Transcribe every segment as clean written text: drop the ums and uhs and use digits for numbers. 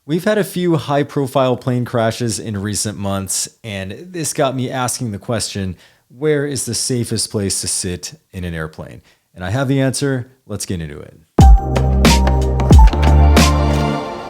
We've had a few high-profile plane crashes in recent months, and this got me asking the question, where is the safest place to sit in an airplane? And I have the answer. Let's get into it.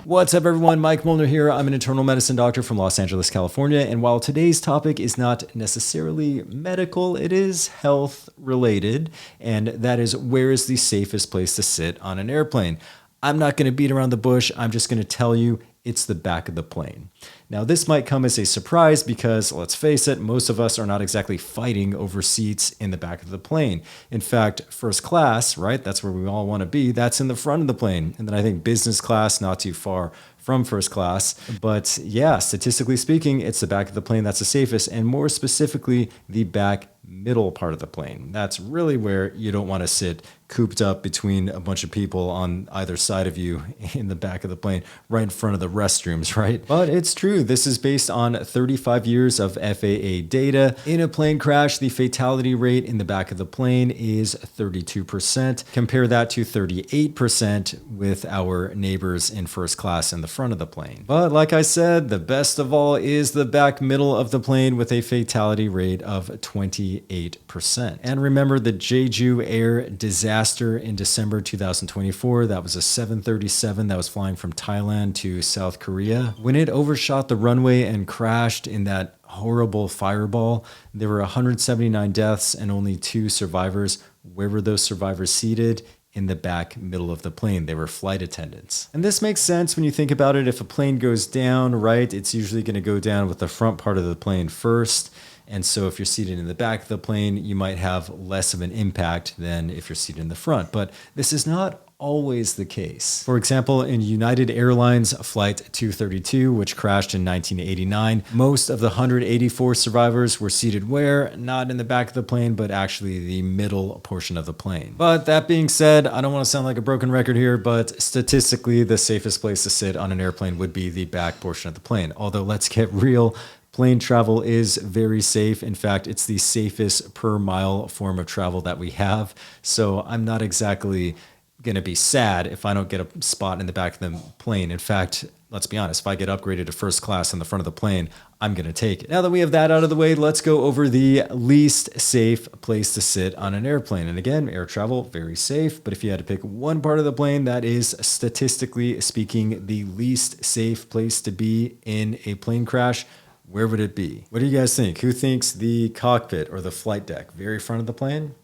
What's up, everyone? Mike Muellner here. I'm an internal medicine doctor from Los Angeles, California. And while today's topic is not necessarily medical, it is health related. And that is, where is the safest place to sit on an airplane? I'm not going to beat around the bush. I'm just going to tell you it's the back of the plane. Now, this might come as a surprise because, let's face it, most of us are not exactly fighting over seats in the back of the plane. In fact, first class, right? That's where we all want to be. That's in the front of the plane. And then I think business class, not too far from first class. But yeah, statistically speaking, it's the back of the plane that's the safest, and more specifically, the back middle part of the plane. That's really where you don't want to sit cooped up between a bunch of people on either side of you in the back of the plane, right in front of the restrooms, right? But it's true. This is based on 35 years of FAA data. In a plane crash, the fatality rate in the back of the plane is 32%. Compare that to 38% with our neighbors in first class in the front of the plane. But like I said, the best of all is the back middle of the plane with a fatality rate of 28%. And remember the Jeju Air disaster in December 2024. That was a 737 that was flying from Thailand to South Korea. When it overshot the runway and crashed in that horrible fireball, there were 179 deaths and only 2 survivors. Where were those survivors seated? In the back middle of the plane. They were flight attendants. And this makes sense when you think about it. If a plane goes down, right, it's usually going to go down with the front part of the plane first. And so if you're seated in the back of the plane, you might have less of an impact than if you're seated in the front. But this is not always the case. For example, in United Airlines Flight 232, which crashed in 1989, most of the 184 survivors were seated where? Not in the back of the plane, but actually the middle portion of the plane. But that being said, I don't want to sound like a broken record here, but statistically, the safest place to sit on an airplane would be the back portion of the plane. Although, let's get real. Plane travel is very safe. In fact, it's the safest per mile form of travel that we have. So I'm not exactly going to be sad if I don't get a spot in the back of the plane. In fact, let's be honest, if I get upgraded to first class in the front of the plane, I'm going to take it. Now that we have that out of the way, let's go over the least safe place to sit on an airplane. And again, air travel, very safe. But if you had to pick one part of the plane that is statistically speaking the least safe place to be in a plane crash, where would it be? What do you guys think? Who thinks the cockpit or the flight deck? Very front of the plane?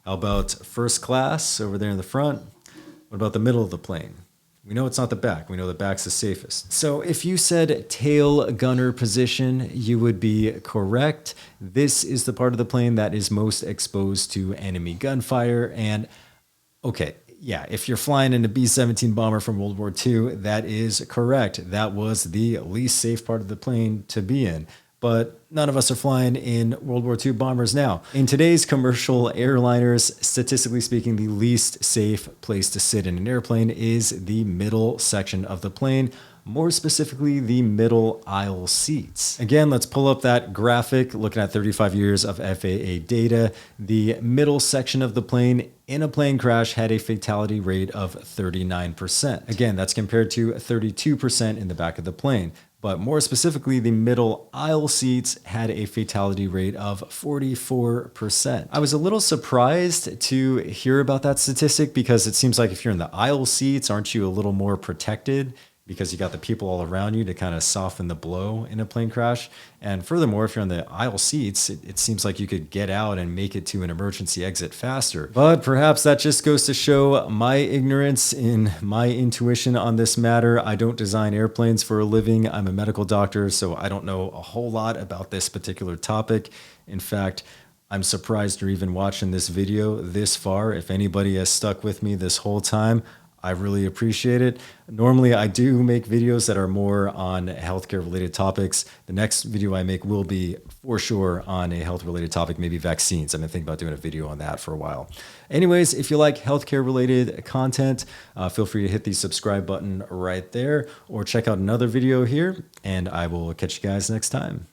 How about first class over there in the front? What about the middle of the plane? We know it's not the back. We know the back's the safest. So if you said tail gunner position, you would be correct. This is the part of the plane that is most exposed to enemy gunfire. And okay, yeah, if you're flying in a B-17 bomber from World War II, that is correct. That was the least safe part of the plane to be in. But none of us are flying in World War II bombers now. In today's commercial airliners, statistically speaking, the least safe place to sit in an airplane is the middle section of the plane, more specifically the middle aisle seats. Again, let's pull up that graphic looking at 35 years of FAA data. The middle section of the plane in a plane crash had a fatality rate of 39%. Again, that's compared to 32% in the back of the plane. But more specifically, the middle aisle seats had a fatality rate of 44%. I was a little surprised to hear about that statistic because it seems like if you're in the aisle seats, aren't you a little more protected? Because you got the people all around you to kind of soften the blow in a plane crash. And furthermore, if you're on the aisle seats, it seems like you could get out and make it to an emergency exit faster. But perhaps that just goes to show my ignorance in my intuition on this matter. I don't design airplanes for a living. I'm a medical doctor, so I don't know a whole lot about this particular topic. In fact, I'm surprised you're even watching this video this far. If anybody has stuck with me this whole time, I really appreciate it. Normally, I do make videos that are more on healthcare related topics. The next video I make will be for sure on a health related topic, maybe vaccines. I've been thinking about doing a video on that for a while. Anyways, if you like healthcare related content, feel free to hit the subscribe button right there or check out another video here, and I will catch you guys next time.